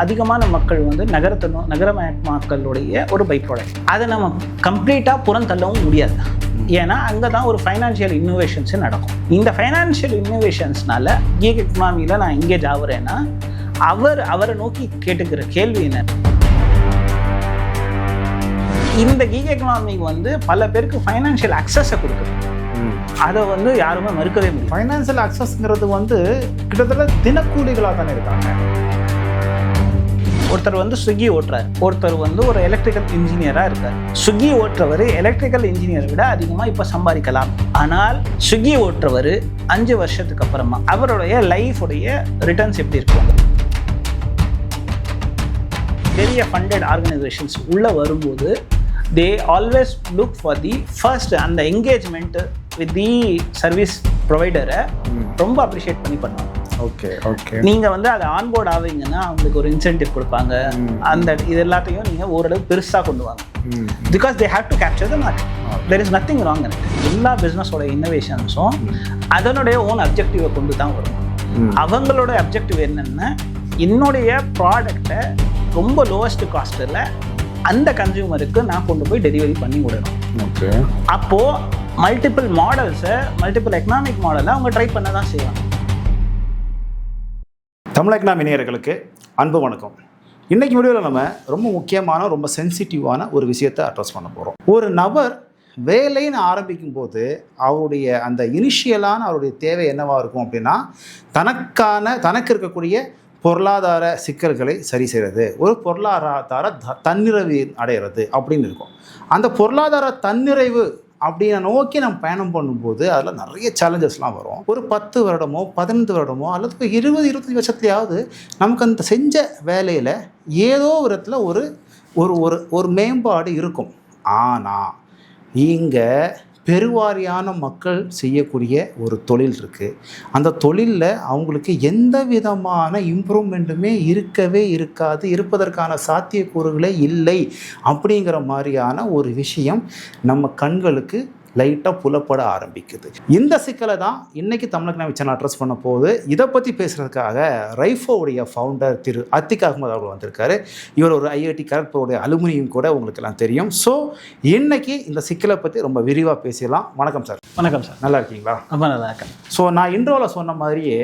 அதிகமான மக்கள் வந்து நகரமயமாக்கலுடைய ஒரு பை ப்ராடக்ட். அதை நம்ம கம்ப்ளீட்டாக புறந்தள்ளவும் முடியாது. ஏன்னா அங்கே தான் ஒரு ஃபைனான்ஷியல் இன்னோவேஷன்ஸு நடக்கும். இந்த ஃபைனான்ஷியல் இன்னோவேஷன்ஸ்னால கீக் எக்கனாமியில் நான் எங்கேஜ் ஆகுறேன்னா அவரை நோக்கி கேட்டுக்கிற கேள்வி என்ன, இந்த கீக் எக்கனாமிக்கு வந்து பல பேருக்கு ஃபைனான்ஷியல் அக்சஸை கொடுக்குது. அதை வந்து யாருமே மறுக்கவே முடியும். ஃபைனான்சியல் அக்சஸ்ங்கிறது வந்து கிட்டத்தட்ட தினக்கூலிகளாக தானே இருக்காங்க. ஒருத்தர் வந்து ஸ்விக்கி ஓட்டுறார், ஒருத்தர் வந்து ஒரு எலக்ட்ரிக்கல் இன்ஜினியராக இருக்கார். ஸ்விக்கி ஓட்டுறவர் எலக்ட்ரிக்கல் இன்ஜினியரை விட அதிகமாக இப்போ சம்பாதிக்கலாம். ஆனால் ஸ்விக்கி ஓட்டுறவர் 5 வருஷத்துக்கு அப்புறமா அவருடைய லைஃபுடைய ரிட்டர்ன்ஸ் எப்படி இருக்கும்? பெரிய ஃபண்டட் ஆர்கனைசேஷன்ஸ் உள்ளே வரும்போது they always look for the first அந்த என்கேஜ்மெண்ட் வித் தி சர்வீஸ் ப்ரொவைடரை ரொம்ப அப்ரிஷியேட் பண்ணி பண்ணுவாங்க. ஓகே ஓகே, நீங்கள் வந்து அதை ஆன்போர்ட் ஆவீங்கன்னா அவங்களுக்கு ஒரு இன்சென்டிவ் கொடுப்பாங்க. அந்த இது எல்லாத்தையும் நீங்கள் ஓரளவு பெருசாக கொண்டு வாங்க. Because they have to capture the market. There is nothing wrong. எல்லா பிஸ்னஸோட இன்னோவேஷன்ஸும் அதனுடைய ஓன் அப்ஜெக்டிவை கொண்டு தான் வரும். அவங்களோட அப்ஜெக்டிவ் என்னென்னா, என்னுடைய ப்ராடக்டை ரொம்ப லோவஸ்ட் காஸ்ட்டில் அந்த கன்சியூமருக்கு நான் கொண்டு போய் டெலிவரி பண்ணி விடணும். ஓகே, அப்போது மல்டிபிள் மாடல்ஸை, மல்டிபிள் எக்கனாமிக் மாடலை அவங்க ட்ரை பண்ண தான் செய்வாங்க. தமிழ் எக்கனாமி நேயர்களுக்கு அன்பு வணக்கம். இன்றைக்கி வீடியோவில் நம்ம ரொம்ப முக்கியமான, ரொம்ப சென்சிட்டிவான ஒரு விஷயத்தை அட்ரஸ் பண்ண போகிறோம். ஒரு நபர் வேலைன்னு ஆரம்பிக்கும் போது அவருடைய அந்த இனிஷியலான அவருடைய தேவை என்னவாக இருக்கும் அப்படின்னா, தனக்கு இருக்கக்கூடிய பொருளாதார சிக்கல்களை சரி செய்கிறது, ஒரு பொருளாதார தன்னிறைவு அடைகிறது அப்படின்னு இருக்கும். அந்த பொருளாதார தன்னிறைவு அப்படின்னு நோக்கி நம்ம பயணம் பண்ணும்போது அதில் நிறைய சேலஞ்சஸ்லாம் வரும். ஒரு 10 வருடமோ 15 வருடமோ அல்லது 20-25 வருஷத்துலையாவது நமக்கு அந்த செஞ்ச வேலையில் ஏதோ ஒரு இடத்துல ஒரு மேம்பாடு இருக்கும். ஆனால் இங்கே பெருவாரியான மக்கள் செய்யக்கூடிய ஒரு தொழில் இருக்குது. அந்த தொழிலில் அவங்களுக்கு எந்த விதமான இம்ப்ரூவ்மெண்ட்டுமே இருக்கவே இருக்காது, இருப்பதற்கான சாத்தியக்கூறுகளே இல்லை. அப்படிங்கிற மாதிரியான ஒரு விஷயம் நம்ம கண்களுக்கு லைட்டாக புலப்பட ஆரம்பிக்குது. இந்த சிக்கலை தான் இன்றைக்கி தமிழ் எக்கனாமி சேனல் அட்ரஸ் பண்ண போகுது. இதை பற்றி பேசுகிறதுக்காக ரைஃபோவுடைய ஃபவுண்டர் திரு அத்திக் அகமது அவர்கள் வந்திருக்காரு. இவர் ஒரு ஐஐடி கரக்பூருடைய அலுமினியம் கூட உங்களுக்கு எல்லாம் தெரியும். ஸோ இன்றைக்கி இந்த சிக்கலை பற்றி ரொம்ப விரிவாக பேசலாம். வணக்கம் சார். வணக்கம் சார். நல்லா இருக்கீங்களா? ரொம்ப நல்லா இருக்கேன். ஸோ நான் இன்ட்ரோவில் சொன்ன மாதிரியே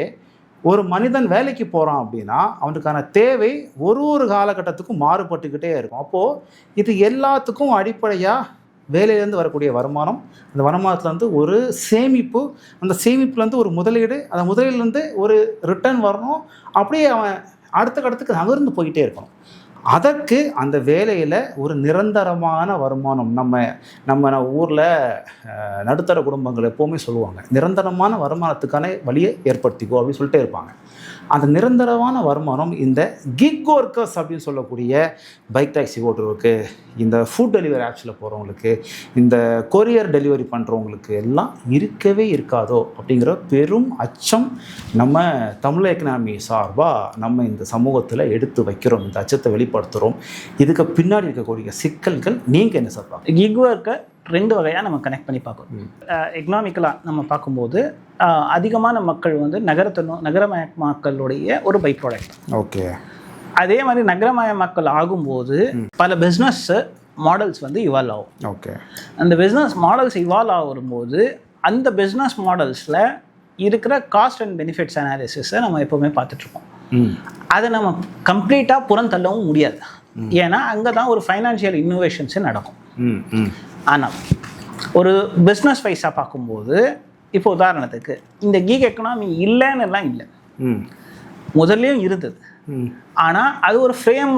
ஒரு மனிதன் வேலைக்கு போகிறான் அப்படின்னா அவனுக்கான தேவை ஒரு காலகட்டத்துக்கும் மாறுபட்டுக்கிட்டே இருக்கும். அப்போது இது எல்லாத்துக்கும் அடிப்படையாக வேலையிலேருந்து வரக்கூடிய வருமானம், அந்த வருமானத்துலேருந்து ஒரு சேமிப்பு, அந்த சேமிப்புலேருந்து ஒரு முதலீடு, அந்த முதலீடுலேருந்து ஒரு ரிட்டர்ன் வரணும். அப்படியே அவன் அடுத்த கட்டத்துக்கு நகர்ந்து போய்கிட்டே இருக்கணும். அதற்கு அந்த வேலையில் ஒரு நிரந்தரமான வருமானம், நம்ம ஊரில் நடுத்தர குடும்பங்கள் எப்போவுமே சொல்லுவாங்க, நிரந்தரமான வருமானத்துக்கான வழியை ஏற்படுத்திக்கோ அப்படின்னு சொல்லிட்டே இருப்பாங்க. அந்த நிரந்தரமான வருமானம் இந்த கிக் ஒர்க்கர்ஸ் அப்படின்னு சொல்லக்கூடிய பைக் டாக்ஸி ஓட்டுறவங்களுக்கு, இந்த ஃபுட் டெலிவரி ஆப்ஸில் போகிறவங்களுக்கு, இந்த கொரியர் டெலிவரி பண்ணுறவங்களுக்கு எல்லாம் இருக்கவே இருக்காதோ அப்படிங்கிற பெரும் அச்சம் நம்ம தமிழ் எக்கனாமி சார்பாக நம்ம இந்த சமூகத்தில் எடுத்து வைக்கிறோம். இந்த அச்சத்தை வெளிப்படுத்துகிறோம். இதுக்கு பின்னாடி இருக்கக்கூடிய சிக்கல்கள் நீங்கள் என்ன சொல்கிறாங்க? கிக் ஒர்க்கை 2 வகையாக நம்ம கனெக்ட் பண்ணி பார்க்கணும். எக்கனாமிக்கலாக நம்ம பார்க்கும்போது அதிகமான மக்கள் வந்து நகரமயமாக்கலுடைய ஒரு பை ப்ராடக்ட். ஓகே, அதே மாதிரி நகரமயமாக்கல் ஆகும்போது பல பிஸ்னஸ் மாடல்ஸ் வந்து இவால்வ் ஆகும். ஓகே, அந்த பிஸ்னஸ் மாடல்ஸ் இவால்வ் ஆகும்போது அந்த பிஸ்னஸ் மாடல்ஸில் இருக்கிற காஸ்ட் அண்ட் பெனிஃபிட்ஸ் அனாலிசிஸை நம்ம எப்போவுமே பார்த்துட்ருக்கோம். அதை நம்ம கம்ப்ளீட்டாக புறந்தள்ளவும் முடியாது. ஏன்னா அங்கே தான் ஒரு ஃபைனான்ஷியல் இன்னோவேஷன்ஸு நடக்கும். ஆனால் ஒரு பிஸ்னஸ் வைஸாக பார்க்கும்போது, இப்போ உதாரணத்துக்கு இந்த கீக் எக்கனாமி இல்லைன்னுலாம் இல்லை, முதல்லையும் இருந்தது. ஆனால் அது ஒரு ஃப்ரேம்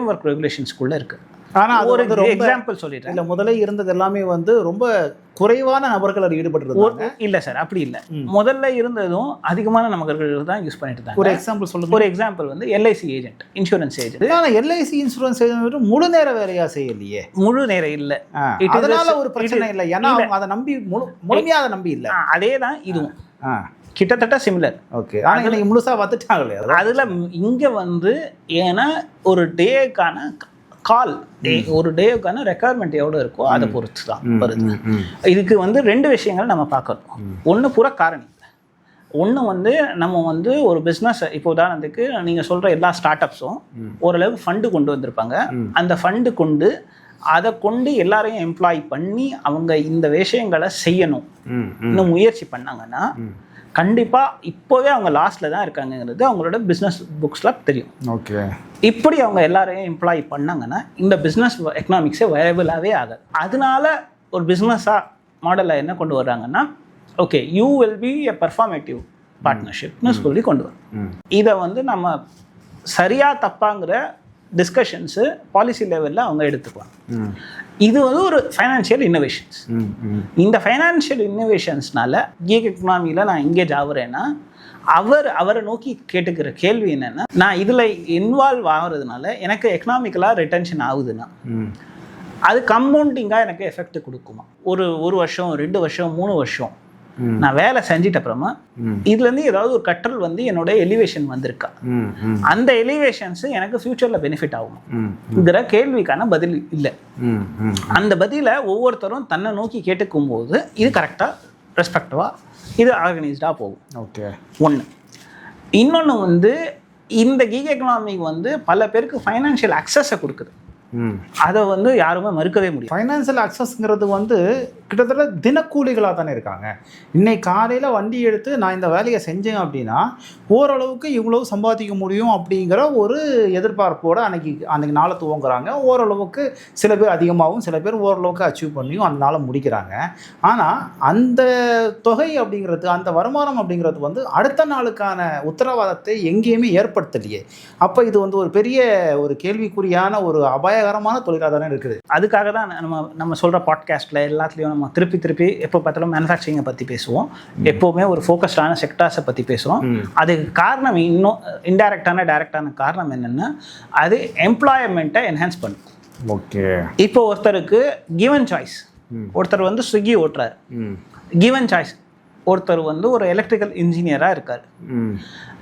ஒர்க் ரெகுலேஷன்ஸ்குள்ளே இருக்குது. ஆனால் ஒரு எக்ஸாம்பிள் சொல்லிட்டேன். இல்லை, முதல்ல இருந்தது எல்லாமே வந்து ரொம்ப குறைவான நபர்கள் அது ஈடுபட்டு இல்லை சார், அப்படி இல்லை. முதல்ல இருந்ததும் அதிகமான நபர்கள் தான் யூஸ் பண்ணிட்டு இருந்தாங்க. ஒரு எக்ஸாம்பிள் சொல்லுங்க. ஒரு எக்ஸாம்பிள் வந்து எல்ஐசி ஏஜென்ட், இன்சூரன்ஸ் ஏஜென்ட். ஆனால் எல்ஐசி இன்சூரன்ஸ் ஏஜென்ட் முழு நேர வேலையா செய்யலையே. முழு நேரம் இல்லை, அதனால ஒரு பிரச்சனை இல்லை. ஏன்னா அதை நம்பி முழுமையாக அதை நம்பி இல்லை. அதே தான் இதுவும் கிட்டத்தட்ட சிமிலர். ஓகே, ஆனால் இன்னைக்கு முழுசாக வந்துட்டாங்களே. அதில் இங்கே வந்து ஏன்னா ஒரு டேக்கான கால், ஒரு டேவுக்கான ரெக்குயர்மெண்ட் எவ்வளோ இருக்கோ அதை பொறுத்து தான் வருது. இதுக்கு வந்து 2 விஷயங்கள் நம்ம பார்க்கணும். ஒன்று புற காரணி, ஒன்று வந்து நம்ம வந்து ஒரு பிஸ்னஸ், இப்போ உதாரணத்துக்கு நீங்கள் சொல்கிற எல்லா ஸ்டார்ட் அப்ஸும் ஓரளவுக்கு ஃபண்டு கொண்டு வந்திருப்பாங்க. அந்த ஃபண்டு கொண்டு அதை கொண்டு எல்லாரையும் எம்ப்ளாய் பண்ணி அவங்க இந்த விஷயங்களை செய்யணும் இன்னும் முயற்சி பண்ணாங்கன்னா கண்டிப்பாக இப்போவே அவங்க லாஸ்ட்டில் தான் இருக்காங்கங்கிறது அவங்களோட பிஸ்னஸ் புக்ஸில் தெரியும். ஓகே, இப்படி அவங்க எல்லாரையும் எம்ப்ளாய் பண்ணாங்கன்னா இந்த பிஸ்னஸ் எக்கனாமிக்ஸே வயபிளாகவே ஆகாது. அதனால ஒரு பிஸ்னஸாக மாடலில் என்ன கொண்டு வர்றாங்கன்னா, okay you will be a performative பார்ட்னர்ஷிப்னு சொல்லி கொண்டு வரும். இதை வந்து நம்ம சரியா தப்பாங்கிற டிஸ்கஷன்ஸு பாலிசி லெவலில் அவங்க எடுத்துக்குவாங்க. இது வந்து ஒரு ஃபைனான்ஷியல் இன்னோவேஷன்ஸ். இந்த ஃபைனான்ஷியல் இன்னோவேஷன்ஸ்னால கீக் எக்கனாமியில் நான் எங்கேஜ் ஆகுறேன்னா அவரை நோக்கி கேட்டுக்கிற கேள்வி என்னென்னா, நான் இதில் இன்வால்வ் ஆகுறதுனால எனக்கு எக்கனாமிக்கலாக ரிட்டன்ஷன் ஆகுதுன்னா அது கம்பவுண்டிங்காக எனக்கு எஃபெக்ட் கொடுக்குமா? ஒரு வருஷம் 2 வருஷம் 3 வருஷம் நான் வேலை செஞ்சிட்ட அப்புறமா இதுலேருந்து ஏதாவது ஒரு கற்றல் வந்து என்னோட எலிவேஷன் வந்திருக்கா, அந்த எலிவேஷன்ஸ் எனக்கு ஃபியூச்சரில் பெனிஃபிட் ஆகுங்கிற கேள்விக்கான பதில் இல்லை. அந்த பதிலை ஒவ்வொருத்தரும் தன்னை நோக்கி கேட்டுக்கும் போது இது கரெக்டாக ரெஸ்பெக்டிவாக இது ஆர்கனைஸ்டாக போகும். ஓகே, ஒன்று. இன்னொன்று வந்து இந்த கீக் எக்கனாமிக் வந்து பல பேருக்கு ஃபைனான்ஷியல் அக்சஸை கொடுக்குது. அதை வந்து யாருமே மறுக்கவே முடியும். ஃபைனான்சியல் அக்சஸ்ங்கிறது வந்து கிட்டத்தட்ட தினக்கூலிகளாக தானே இருக்காங்க. இன்னைக்கு காலையில் வண்டி எடுத்து நான் இந்த வேலையை செஞ்சேன் அப்படின்னா ஓரளவுக்கு இவ்வளவு சம்பாதிக்க முடியும் அப்படிங்கிற ஒரு எதிர்பார்ப்போடு அன்னைக்கு நாளை துவங்குறாங்க. ஓரளவுக்கு சில பேர் அதிகமாகவும் சில பேர் ஓரளவுக்கு அச்சீவ் பண்ணியும் அந்த நாளை முடிக்கிறாங்க. ஆனால் அந்த தொகை அப்படிங்கிறது, அந்த வருமானம் அப்படிங்கிறது வந்து அடுத்த நாளுக்கான உத்தரவாதத்தை எங்கேயுமே ஏற்படுத்தலையே. அப்போ இது வந்து ஒரு பெரிய ஒரு கேள்விக்குறியான ஒரு அபாயகரமான தொழிலாக தானே இருக்குது. அதுக்காக தான் நம்ம சொல்கிற பாட்காஸ்ட்டில் எல்லாத்துலேயும் நம்ம திருப்பி எப்போ பார்த்தாலும் மேனுஃபேக்சரிங்கை பற்றி பேசுவோம். எப்போவுமே ஒரு ஃபோக்கஸ்டான செக்டார்ஸை பற்றி பேசுவோம். அதுக்கு காரணம் இன்னும் இன்டைரக்டான டைரக்டான காரணம் என்னென்னா அது எம்ப்ளாய்மெண்ட்டை என்ஹான்ஸ் பண்ணும். ஓகே, இப்போ ஒருத்தருக்கு கிவன் சாய்ஸ், ஒருத்தர் வந்து ஸ்விக்கி ஓட்டுறாரு, கிவன் சாய்ஸ். ஒருத்தர் வந்து ஒரு எலக்ட்ரிக்கல் இன்ஜினியராக இருக்கார்.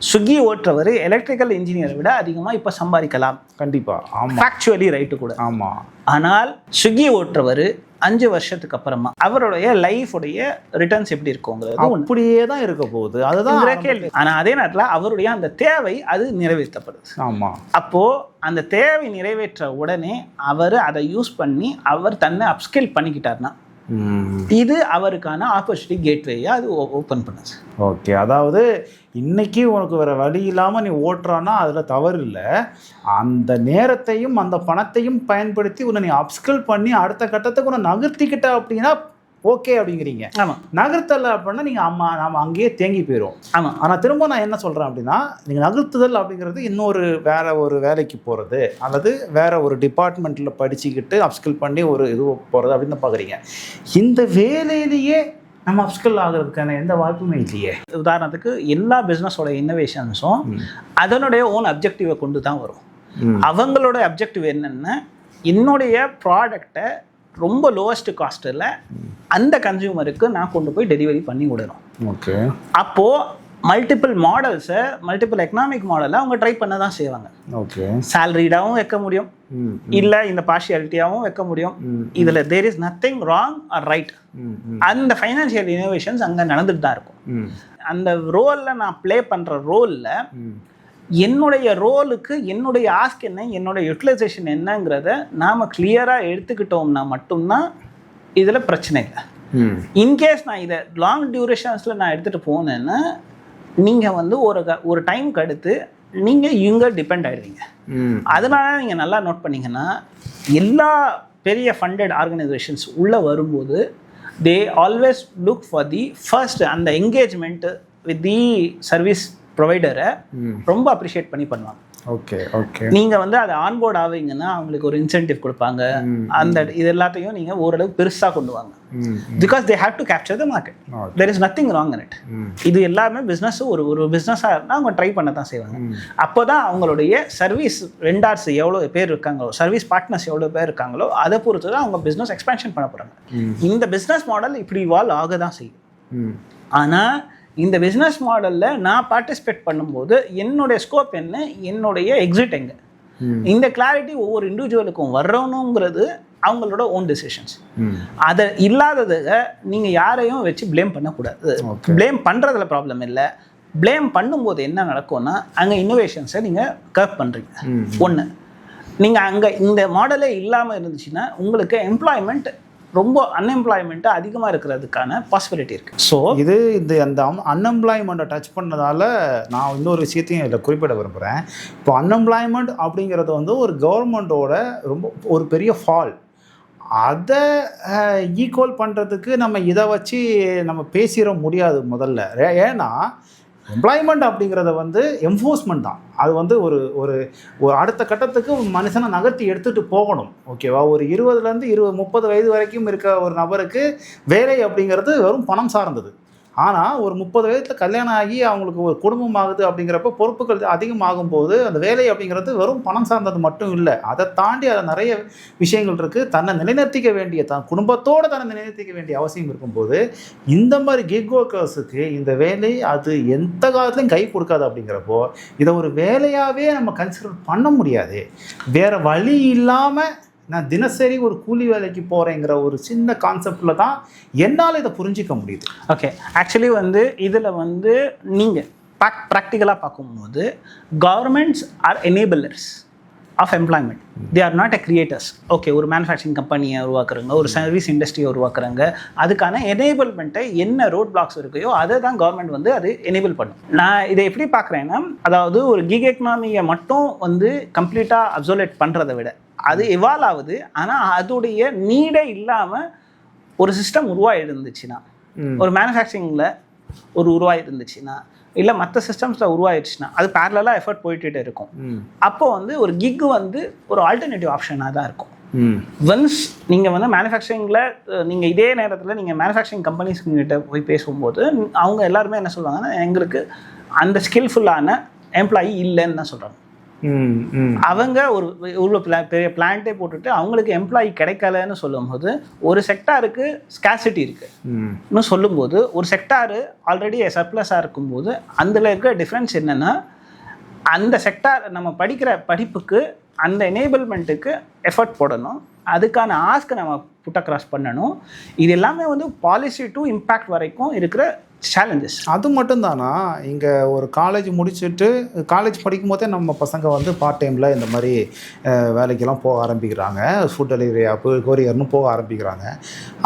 ஸ்விக்கி ஓட்டுறவர் எலக்ட்ரிக்கல் இன்ஜினியரை விட அதிகமாக இப்போ சம்பாதிக்கலாம். கண்டிப்பாக, ஆமாம், ஃபேக்சுவலி ரைட்டு கூட. ஆமாம். ஆனால் ஸ்விக்கி ஓட்டுறவர் 5 வருஷத்துக்கு அப்புறமா அவருடைய லைஃபுடைய ரிட்டர்ன்ஸ் எப்படி இருக்குங்கிறது அப்படியே தான் இருக்க போகுது. அதுதான் கேள்வி. ஆனால் அதே நேரத்தில் அவருடைய அந்த தேவை அது நிறைவேற்றப்படுது. ஆமாம். அப்போது அந்த தேவை நிறைவேற்ற உடனே அவர் அதை யூஸ் பண்ணி அவர் தன்னை அப்ஸ்கில் பண்ணிக்கிட்டார்னா இது அவருக்கான ஆப்பர்ச்சுனிட்டி கேட்வேயா அது ஓப்பன் பண்ணுது. ஓகே, அதாவது இன்னைக்கு உனக்கு வேற வழி இல்லாமல் நீ ஓட்டுறான்னா அதில் தவறு இல்லை. அந்த நேரத்தையும் அந்த பணத்தையும் பயன்படுத்தி உன்னை நீ அப்ஸ்கில் பண்ணி அடுத்த கட்டத்துக்கு உன்னை நகர்த்திக்கிட்ட அப்படின்னா ஓகே அப்படிங்கிறீங்க. ஆமாம். நகர்த்தலை அப்படின்னா நீங்கள் நாம் அங்கேயே தேங்கி போயிடும். ஆமாம். ஆனால் திரும்ப நான் என்ன சொல்கிறேன் அப்படின்னா, நீங்கள் நகர்த்துதல் அப்படிங்கிறது வேற ஒரு வேலைக்கு போகிறது அல்லது வேற ஒரு டிபார்ட்மெண்ட்டில் படிச்சுக்கிட்டு அப்ஸ்கில் பண்ணி ஒரு இது போகிறது அப்படின்னு பார்க்குறீங்க. இந்த வேலையிலேயே நம்ம அப்ஸ்கில் ஆகிறதுக்கான எந்த வாய்ப்புமே இல்லையே. உதாரணத்துக்கு எல்லா பிஸ்னஸோட இன்னோவேஷன்ஸும் அதனுடைய ஓன் அப்ஜெக்டிவை கொண்டு தான் வரும். அவங்களோட அப்ஜெக்டிவ் என்னென்னா, என்னுடைய ப்ராடக்டை ரொம்ப லோவஸ்ட் காஸ்ட்டில் அந்த கன்சியூமருக்கு நான் கொண்டு போய் டெலிவரி பண்ணி விடணும். ஓகே, அப்போது மல்டிபிள் மாடல்ஸை, மல்டிபிள் எக்கனாமிக் மாடலை அவங்க ட்ரை பண்ண தான் செய்வாங்க. ஓகே, சேலரிடாகவும் வைக்க முடியும், இல்லை இந்த பார்ஷியாலிட்டியாகவும் வைக்க முடியும். இதில் there is nothing wrong or right. அந்த ஃபைனான்ஷியல் இனோவேஷன்ஸ் அங்கே நடந்துட்டு தான் இருக்கும். அந்த ரோலில் நான் ப்ளே பண்ணுற ரோலில் என்னுடைய ரோலுக்கு என்னுடைய ஆஸ்க் என்ன, என்னோட யூட்டிலைசேஷன் என்னங்கிறத நாம் கிளியராக எடுத்துக்கிட்டோம்னா மட்டும்தான் இதில் பிரச்சனை இல்லை. இன்கேஸ் நான் இதை லாங் டியூரேஷன்ஸில் நான் எடுத்துகிட்டு போனேன்னா நீங்கள் வந்து ஒரு டைமுக்கு அடுத்து நீங்கள் இவங்க டிபெண்ட் ஆகிடுவீங்க. அதனால நீங்கள் நல்லா நோட் பண்ணிங்கன்னா எல்லா பெரிய ஃபண்டட் ஆர்கனைசேஷன்ஸ் உள்ளே வரும்போது they always look for the first அந்த என்கேஜ்மெண்ட் வித் தி சர்வீஸ் ப்ரொவைடரை ரொம்ப அப்ரிஷியேட் பண்ணி பண்ணுவாங்க. Okay, okay. நீங்கள் வந்து அதை ஆன்போர்ட் ஆவீங்கன்னா அவங்களுக்கு ஒரு இன்சென்டிவ் கொடுப்பாங்க. அந்த இது எல்லாத்தையும் நீங்கள் ஓரளவுக்கு பெருசாக கொண்டு வாங்க. Because they have to capture the market. There is nothing wrong in it. இது எல்லாமே பிஸ்னஸ் ஒரு பிஸ்னஸாக இருந்தால் அவங்க ட்ரை பண்ண தான் செய்வாங்க. அப்போ தான் அவங்களுடைய சர்வீஸ் வெண்டார்ஸ் எவ்வளோ பேர் இருக்காங்களோ, சர்வீஸ் பார்ட்னர்ஸ் எவ்வளோ பேர் இருக்காங்களோ அதை பொறுத்து தான் அவங்க பிஸ்னஸ் எக்ஸ்பேன்ஷன் பண்ண போகிறாங்க. இந்த பிஸ்னஸ் மாடல் இப்படி இவால்வ் ஆக தான் செய்யும். ஆனால் இந்த பிஸ்னஸ் மாடலில் நான் பார்ட்டிசிபேட் பண்ணும்போது என்னுடைய ஸ்கோப் என்ன, என்னுடைய எக்ஸிட் எங்கே, இந்த கிளாரிட்டி ஒவ்வொரு இண்டிவிஜுவலுக்கும் வரணுங்கிறது அவங்களோட ஓன் டெசிஷன்ஸ். அதை இல்லாததை நீங்கள் யாரையும் வச்சு ப்ளேம் பண்ணக்கூடாது. ப்ளேம் பண்ணுறதுல ப்ராப்ளம் இல்லை. ப்ளேம் பண்ணும்போது என்ன நடக்கும்னா அங்கே இன்னோவேஷன்ஸை நீங்கள் கர்ப் பண்ணுறீங்க. ஒன்று, நீங்கள் அங்கே இந்த மாடலே இல்லாமல் இருந்துச்சுன்னா உங்களுக்கு எம்ப்ளாய்மெண்ட் ரொம்ப அன்எம்ப்ளாய்மெண்ட்டு அதிகமாக இருக்கிறதுக்கான பாசிபிலிட்டி இருக்குது. ஸோ இந்த அந்த அன்எம்ப்ளாய்மெண்ட்டை டச் பண்ணதால் நான் இன்னொரு விஷயத்தையும் இதில் குறிப்பிட விரும்புகிறேன். இப்போ அன்எம்ப்ளாய்மெண்ட் அப்படிங்கிறது வந்து ஒரு கவர்மெண்ட்டோட ரொம்ப ஒரு பெரிய ஃபால். அதை ஈக்குவல் பண்ணுறதுக்கு நம்ம இதை வச்சு நம்ம பேசிட முடியாது முதல்ல. ஏன்னா எம்ப்ளாய்மெண்ட் அப்படிங்கிறத வந்து என்ஃபோர்ஸ்மெண்ட் தான். அது வந்து ஒரு ஒரு அடுத்த கட்டத்துக்கு மனுஷனை நகர்த்தி எடுத்துகிட்டு போகணும். ஓகேவா? ஒரு 20லேருந்து 30 வயது வரைக்கும் இருக்க ஒரு நபருக்கு வேலை அப்படிங்கிறது வெறும் பணம் சார்ந்தது. ஆனால் ஒரு 30 வயதில் கல்யாணம் ஆகி அவங்களுக்கு ஒரு குடும்பம் ஆகுது அப்படிங்கிறப்ப பொறுப்புகள் அதிகமாகும் போது அந்த வேலை அப்படிங்கிறது வெறும் பணம் சார்ந்தது மட்டும் இல்லை. அதை தாண்டி அதில் நிறைய விஷயங்கள் இருக்குது. தன்னை நிலைநிறுத்திக்க வேண்டிய, தன் குடும்பத்தோடு தன்னை நிலைநிறுத்திக்க வேண்டிய அவசியம் இருக்கும்போது இந்த மாதிரி கிக் ஒர்க்கர்ஸுக்கு இந்த வேலை அது எந்த காலத்துலையும் கை கொடுக்காது. அப்படிங்கிறப்போ இதை ஒரு வேலையாகவே நம்ம கன்சிடர் பண்ண முடியாது. வேறு வழி இல்லாமல் நான் தினசரி ஒரு கூலி வேலைக்கு போகிறேங்கிற ஒரு சின்ன கான்செப்டில் தான் என்னால் இதை புரிஞ்சிக்க முடியுது. ஓகே, ஆக்சுவலி வந்து இதில் வந்து நீங்கள் ப்ராக்டிக்கலாக பார்க்கும்போது governments are enablers of employment. They are not a creators. Okay, ஒரு மேனுஃபேக்சரிங் கம்பெனியை உருவாக்குறாங்க, ஒரு சர்வீஸ் இண்டஸ்ட்ரியை உருவாக்குறாங்க. அதுக்கான எனேபிள்மெண்ட்டை என்ன ரோட் பிளாக்ஸ் இருக்குயோ அதை தான் கவர்மெண்ட் வந்து அது எனேபிள் பண்ணும். நான் இதை எப்படி பார்க்குறேன்னா, அதாவது ஒரு கிக் எக்கனாமியை மட்டும் வந்து கம்ப்ளீட்டாக அப்சர்வேட் பண்ணுறதை விட அது எவால்வ் ஆகுது. ஆனால் அதோடைய நீடே இல்லாமல் ஒரு சிஸ்டம் உருவாகி இருந்துச்சுன்னா, ஒரு மேனுஃபேக்சரிங்கில் ஒரு உருவாகி இருந்துச்சுன்னா, இல்லை மற்ற சிஸ்டம்ஸில் உருவாயிடுச்சுன்னா அது பேரலாக எஃபர்ட் போயிட்டு இருக்கும். அப்போ வந்து ஒரு கிக் வந்து ஒரு ஆல்டர்னேட்டிவ் ஆப்ஷனாக தான் இருக்கும். ஒன்ஸ் நீங்கள் வந்து மேனுஃபேக்சரிங்கில் நீங்கள் இதே நேரத்தில் நீங்கள் மேனுஃபேக்சரிங் கம்பெனிஸ்கிட்ட போய் பேசும்போது அவங்க எல்லாருமே என்ன சொல்லுவாங்கன்னா, எங்களுக்கு அந்த ஸ்கில்ஃபுல்லான எம்ப்ளாயி இல்லைன்னு தான் சொல்கிறாங்க. அவங்க ஒரு இவ்வளோ பெரிய பிளான்ட்டே போட்டுட்டு அவங்களுக்கு எம்ப்ளாயி கிடைக்கலன்னு சொல்லும்போது ஒரு செக்டாருக்கு ஸ்கேசிட்டி இருக்குன்னு சொல்லும்போது ஒரு செக்டாரு ஆல்ரெடி சர்ப்ளஸாக இருக்கும்போது அதில் இருக்கிற டிஃப்ரென்ஸ் என்னென்னா, அந்த செக்டார் நம்ம படிக்கிற படிப்புக்கு அந்த எனேபிள்மெண்ட்டுக்கு எஃபர்ட் போடணும், அதுக்கான ஆஸ்க்கை நம்ம புட் அக்ராஸ் பண்ணணும். இது எல்லாமே வந்து பாலிசி டு இம்பேக்ட் வரைக்கும் இருக்கிற சேலஞ்சஸ். அது மட்டும்தானா? இங்கே ஒரு காலேஜ் முடிச்சுட்டு காலேஜ் படிக்கும் போதே நம்ம பசங்க வந்து பார்ட் டைமில் இந்த மாதிரி வேலைக்கெல்லாம் போக ஆரம்பிக்கிறாங்க. ஃபுட் டெலிவரி ஆப்பு, கொரியர்னு போக ஆரம்பிக்கிறாங்க.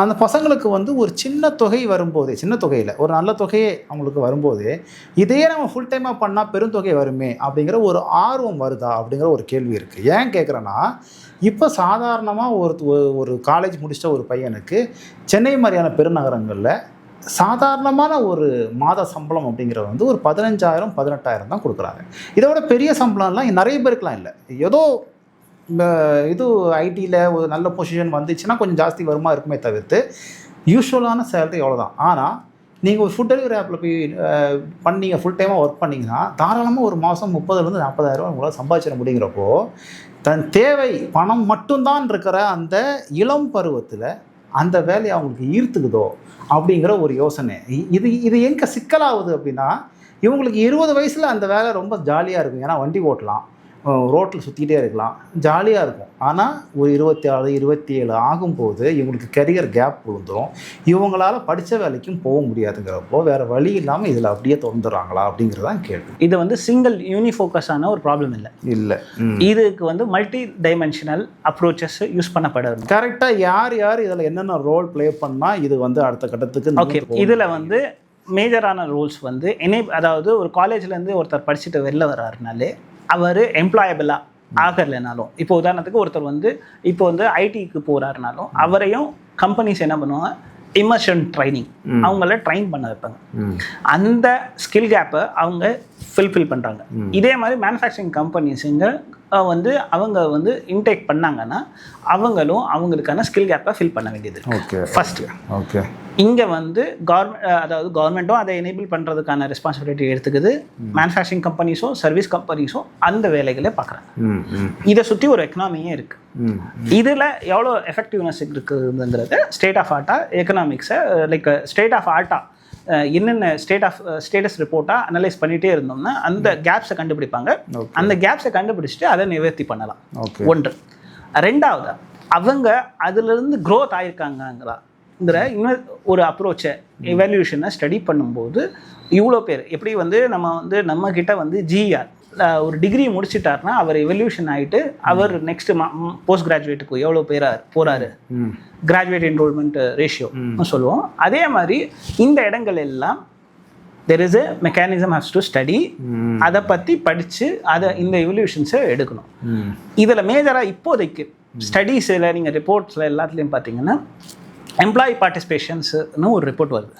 அந்த பசங்களுக்கு வந்து ஒரு சின்ன தொகை வரும்போதே, சின்ன தொகையில் ஒரு நல்ல தொகையே அவங்களுக்கு வரும்போதே இதையே நம்ம ஃபுல் டைமாக பண்ணால் பெருந்தொகை வருமே அப்படிங்கிற ஒரு ஆர்வம் வருதா அப்படிங்கிற ஒரு கேள்வி இருக்குது. ஏன் கேட்குறேன்னா, இப்போ சாதாரணமாக ஒரு காலேஜ் முடிச்சிட்ட ஒரு பையனுக்கு சென்னை மாதிரியான பெருநகரங்களில் சாதாரணமான ஒரு மாத சம்பளம் அப்படிங்கிறது வந்து ஒரு 15,000 18,000 தான் கொடுக்குறாங்க. இதோட பெரிய சம்பளம்லாம் நிறைய பேருக்குலாம் இல்லை. ஏதோ இது ஐடியில் ஒரு நல்ல பொசிஷன் வந்துச்சுன்னா கொஞ்சம் ஜாஸ்தி வருமா இருக்குமே தவிர்த்து யூஸ்வலான சேலரி எவ்வளோதான். ஆனால் நீங்கள் ஒரு ஃபுட் டெலிவரி ஆப்பில் போய் பண்ணீங்க, ஃபுல் டைமாக ஒர்க் பண்ணிங்கன்னா தாராளமாக ஒரு மாதம் 30,000 40,000 உங்களால் சம்பாதிச்சிட முடிங்கிறப்போ தன் தேவை பணம் மட்டும்தான் இருக்கிற அந்த இளம் பருவத்தில் அந்த வேலையை அவங்களுக்கு ஈர்த்துக்குதோ அப்படிங்கிற ஒரு யோசனை. இது எங்கே சிக்கலாகுது அப்படின்னா, இவங்களுக்கு 20 வயசில் அந்த வேலை ரொம்ப ஜாலியாக இருக்கும். ஏன்னா வண்டி ஓட்டலாம், ரோட்டில் சுற்றிக்கிட்டே இருக்கலாம், ஜாலியாக இருக்கும். ஆனால் ஒரு 26 27 ஆகும்போது இவங்களுக்கு கரியர் கேப் விழுந்துடும். இவங்களால் படித்த வேலைக்கும் போக முடியாதுங்கிறப்போ வேறு வழி இல்லாமல் இதில் அப்படியே தொந்துடுறாங்களா அப்படிங்கிறதான் கேள்வி. இது வந்து சிங்கிள் யூனிஃபோக்கஸான ஒரு ப்ராப்ளம் இல்லை. இதுக்கு வந்து மல்டி டைமென்ஷனல் அப்ரோச்சஸ் யூஸ் பண்ணப்படும். கரெக்டாக யார் இதில் என்னென்ன ரோல் ப்ளே பண்ணால் இது வந்து அடுத்த கட்டத்துக்கு. ஓகே, இதில் வந்து மேஜரான ரோல்ஸ் வந்து அதாவது ஒரு காலேஜ்லேருந்து ஒருத்தர் படிச்சுட்டு வெளில வர்றாருனாலே அவர் எம்ப்ளாயபிளாக ஆகலைனாலும், இப்போ உதாரணத்துக்கு ஒருத்தர் வந்து இப்போ வந்து ஐடிக்கு போகிறாருனாலும் அவரையும் கம்பெனிஸ் என்ன பண்ணுவாங்க, இமர்ஷன் ட்ரைனிங் அவங்கள ட்ரைன் பண்ண வைப்பாங்க. அந்த ஸ்கில் கேப்பை அவங்க ஃபில்ஃபில் பண்ணுறாங்க. இதே மாதிரி மேனுஃபேக்சரிங் கம்பெனிஸுங்க வந்து அவங்க வந்து இன்டேக் பண்ணாங்கன்னா அவங்களும் அவங்களுக்கான ஸ்கில் கேப்பை ஃபில் பண்ண வேண்டியது. ஃபர்ஸ்ட் இங்கே வந்து கவர்மெண்ட்டும் அதை எனேபிள் பண்ணுறதுக்கான ரெஸ்பான்சிபிலிட்டி எடுத்துக்குது. மேனுஃபேக்சரிங் கம்பெனிஸோ சர்வீஸ் கம்பெனிஸோ அந்த வேலைகளை பார்க்குறாங்க. இதை சுற்றி ஒரு எக்கனாமியே இருக்குது. இதில் எவ்வளோ எஃபெக்டிவ்னஸ் இருக்குதுங்கிறது ஸ்டேட் ஆஃப் ஆர்ட்டா எக்கனாமிக்ஸை லைக் ஸ்டேட் ஆஃப் ஆர்ட்டா என்னென்ன ஸ்டேட்டஸ் ரிப்போர்ட்டாக அனலைஸ் பண்ணிகிட்டே இருந்தோம்னா அந்த கேப்ஸை கண்டுபிடிப்பாங்க. அந்த கேப்ஸை கண்டுபிடிச்சிட்டு அதை நிவர்த்தி பண்ணலாம். ஒன்று. ரெண்டாவது, அவங்க அதிலிருந்து க்ரோத் ஆயிருக்காங்கங்கிற இன்னும் ஒரு அப்ரோச்சை எவால்யூஷனை ஸ்டடி பண்ணும்போது இவ்வளோ பேர் எப்படி நம்ம கிட்ட ஜிஆர் ஒரு டிகிரி முடிச்சிட்டாருன்னா அவர் எவல்யூஷன் ஆகிட்டு அவர் நெக்ஸ்ட் போஸ்ட் கிராஜுவேட்டுக்கு எவ்வளோ பேர் போகிறாரு, கிராஜுவேட் என்ரோல்மெண்ட் ரேஷியோ சொல்லுவோம். அதே மாதிரி இந்த இடங்கள் எல்லாம் there is a mechanism has to study. அதை பற்றி படித்து இந்த எவல்யூஷன்ஸை எடுக்கணும். இதில் மேஜராக இப்போதைக்கு ஸ்டடீஸில் நீங்கள் ரிப்போர்ட்ஸில் எல்லாத்துலேயும் பார்த்தீங்கன்னா எம்ப்ளாயி பார்ட்டிசிபேஷன்ஸ்னு ஒரு ரிப்போர்ட் வருது.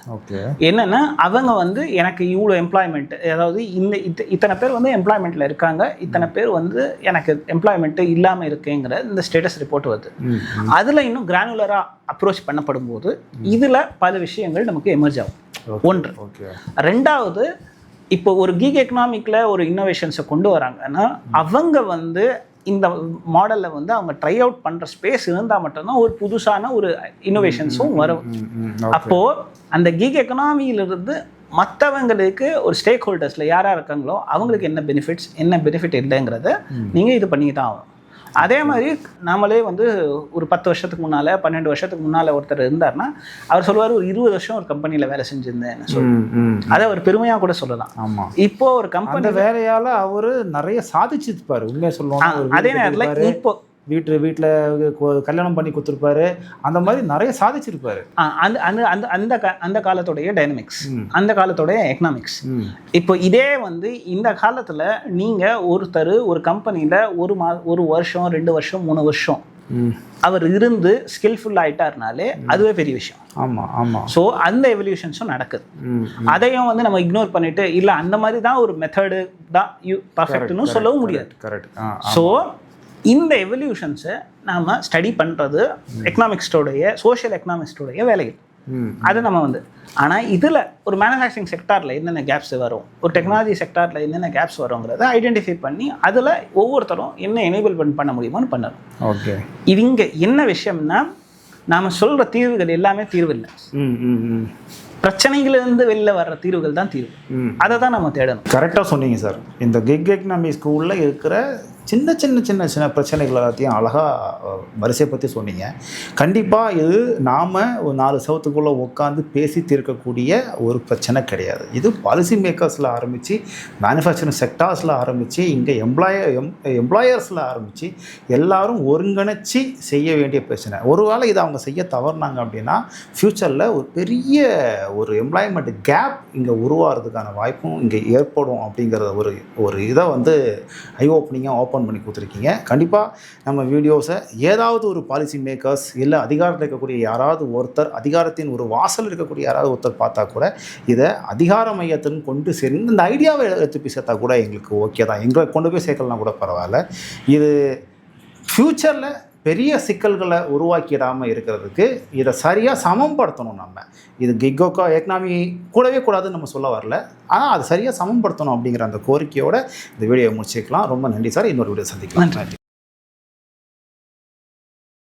என்னென்னா அவங்க எனக்கு இவ்வளோ எம்ப்ளாய்மெண்ட், அதாவது இத்தனை பேர் எம்ப்ளாய்மெண்ட்டில் இருக்காங்க, இத்தனை பேர் எனக்கு எம்ப்ளாய்மெண்ட்டு இல்லாமல் இருக்குங்கிற இந்த ஸ்டேட்டஸ் ரிப்போர்ட் வருது. அதில் இன்னும் கிரானுலராக அப்ரோச் பண்ணப்படும் போது இதில் பல விஷயங்கள் நமக்கு எமர்ஜ் ஆகும். ஒன்று. ரெண்டாவது, இப்போ ஒரு கீக் எக்கனாமிக்கில் ஒரு இன்னோவேஷன்ஸை கொண்டு வராங்கன்னா அவங்க இந்த மாடலில் அவங்க ட்ரை அவுட் பண்ணுற ஸ்பேஸ் இருந்தால் மட்டும்தான் ஒரு புதுசான ஒரு இன்னோவேஷன்ஸும் வரும். அப்போது அந்த கீக் எக்கனாமியிலிருந்து மற்றவங்களுக்கு ஒரு ஸ்டேக் ஹோல்டர்ஸில் யாராக இருக்காங்களோ அவங்களுக்கு என்ன பெனிஃபிட் இல்லைங்கிறத நீங்கள் இது பண்ணி தான் ஆகும். அதே மாதிரி நாமளே ஒரு 10 வருஷத்துக்கு முன்னால் 12 வருஷத்துக்கு முன்னால் ஒருத்தர் இருந்தார்னா அவர் சொல்லுவார், ஒரு 20 வருஷம் ஒரு கம்பெனியில் வேலை செஞ்சிருந்தேன்னு சொல்லுவாங்க. அதை அவர் பெருமையாக கூட சொல்லலாம். ஆமாம், இப்போ ஒரு கம்பெனி வேலையால் அவர் நிறைய சாதிச்சிருப்பார் உண்மையாக சொல்லுவாங்க. அதே நேரத்தில் இப்போ வீட்டில் கல்யாணம் பண்ணி கொடுத்துருப்பாரு, அந்த மாதிரி நிறைய சாதிச்சிருப்பாரு. அந்த காலத்தோடைய டைனமிக்ஸ், அந்த காலத்தோடைய எக்கனாமிக்ஸ். இப்போ இதே இந்த காலத்தில் நீங்கள் ஒருத்தர் ஒரு கம்பெனியில் ஒரு வருஷம் 2 வருஷம் 3 வருஷம் அவர் இருந்து ஸ்கில்ஃபுல் ஆகிட்டாருனாலே அதுவே பெரிய விஷயம். ஆமாம் ஆமாம். ஸோ அந்த எவல்யூஷன்ஸும் நடக்குது. அதையும் நம்ம இக்னோர் பண்ணிட்டு இல்லை அந்த மாதிரி தான் ஒரு மெத்தடு தான் பர்ஃபெக்ட்னு சொல்லவும் முடியாது. கரெக்ட். ஸோ இந்த எவல்யூஷன்ஸை நாம் ஸ்டடி பண்ணுறது எக்கனாமிக்ஸ்டோடைய சோஷியல் எக்கனாமிக்ஸ்டோடைய வேலைகள். அது நம்ம ஆனால் இதில் ஒரு மேனுஃபேக்சரிங் செக்டாரில் என்னென்ன கேப்ஸ் வரும், ஒரு டெக்னாலஜி செக்டாரில் என்னென்ன கேப்ஸ் வருங்கிறத ஐடென்டிஃபை பண்ணி அதில் ஒவ்வொருத்தரும் என்ன எனேபிள் பண்ண முடியுமோன்னு பண்ணணும். ஓகே. இது இங்கே என்ன விஷயம்னா, நாம் சொல்கிற தீர்வுகள் எல்லாமே தீர்வு இல்லை. பிரச்சனைகளிலிருந்து வெளில வர்ற தீர்வுகள் தான் தீர்வு. அதை தான் நம்ம தேடணும். கரெக்டாக சொன்னீங்க சார். இந்த கிக் எக்கனாமி ஸ்கூலில் இருக்கிற சின்ன சின்ன சின்ன சின்ன பிரச்சனைகள் எல்லாத்தையும் அழகாக வரிசையை பற்றி சொன்னீங்க. கண்டிப்பாக இது நாம் ஒரு 4 சவத்துக்குள்ளே உட்காந்து பேசி தீர்க்கக்கூடிய ஒரு பிரச்சனை கிடையாது. இது பாலிசி மேக்கர்ஸில் ஆரம்பித்து மேனுஃபேக்சரிங் செக்டார்ஸில் ஆரம்பித்து இங்கே எம்ப்ளாயர்ஸில் ஆரம்பித்து எல்லாரும் ஒருங்கிணைச்சி செய்ய வேண்டிய பிரச்சனை. ஒருவேளை இதை அவங்க செய்ய தவறுனாங்க அப்படின்னா ஃப்யூச்சரில் ஒரு பெரிய ஒரு எம்ப்ளாய்மெண்ட் கேப் இங்கே உருவாகிறதுக்கான வாய்ப்பும் இங்கே ஏற்படும் அப்படிங்கிறத ஒரு இதை ஐ ஓப்பனிங்காக ஓப்பன் பண்ணி கொடுத்துருக்கீங்க. கண்டிப்பாக நம்ம வீடியோஸை ஏதாவது ஒரு பாலிசி மேக்கர்ஸ் இல்லை அதிகாரத்தில் இருக்கக்கூடிய யாராவது ஒருத்தர், அதிகாரத்தின் ஒரு வாசல் இருக்கக்கூடிய யாராவது ஒருத்தர் பார்த்தா கூட இதை அதிகார மையத்தின் கொண்டு சேர்ந்து இந்த ஐடியாவை எடுத்து போய் சேர்த்தா கூட எங்களுக்கு ஓகே தான். எங்களை கொண்டு போய் சேர்க்கலாம் கூட பரவாயில்ல. இது ஃப்யூச்சரில் பெரிய சிக்கல்களை உருவாக்கிடாமல் இருக்கிறதுக்கு இதை சரியாக சமப்படுத்தணும். நம்ம இது கிக் எக்கனாமி கூடவே கூடாதுன்னு நம்ம சொல்ல வரல, ஆனால் அது சரியாக சமப்படுத்தணும் அப்படிங்கிற அந்த கோரிக்கையோடு இந்த வீடியோவை முடிச்சுக்கலாம். ரொம்ப நன்றி சார். இன்னொரு வீடியோ சந்திக்கலாம். நன்றி.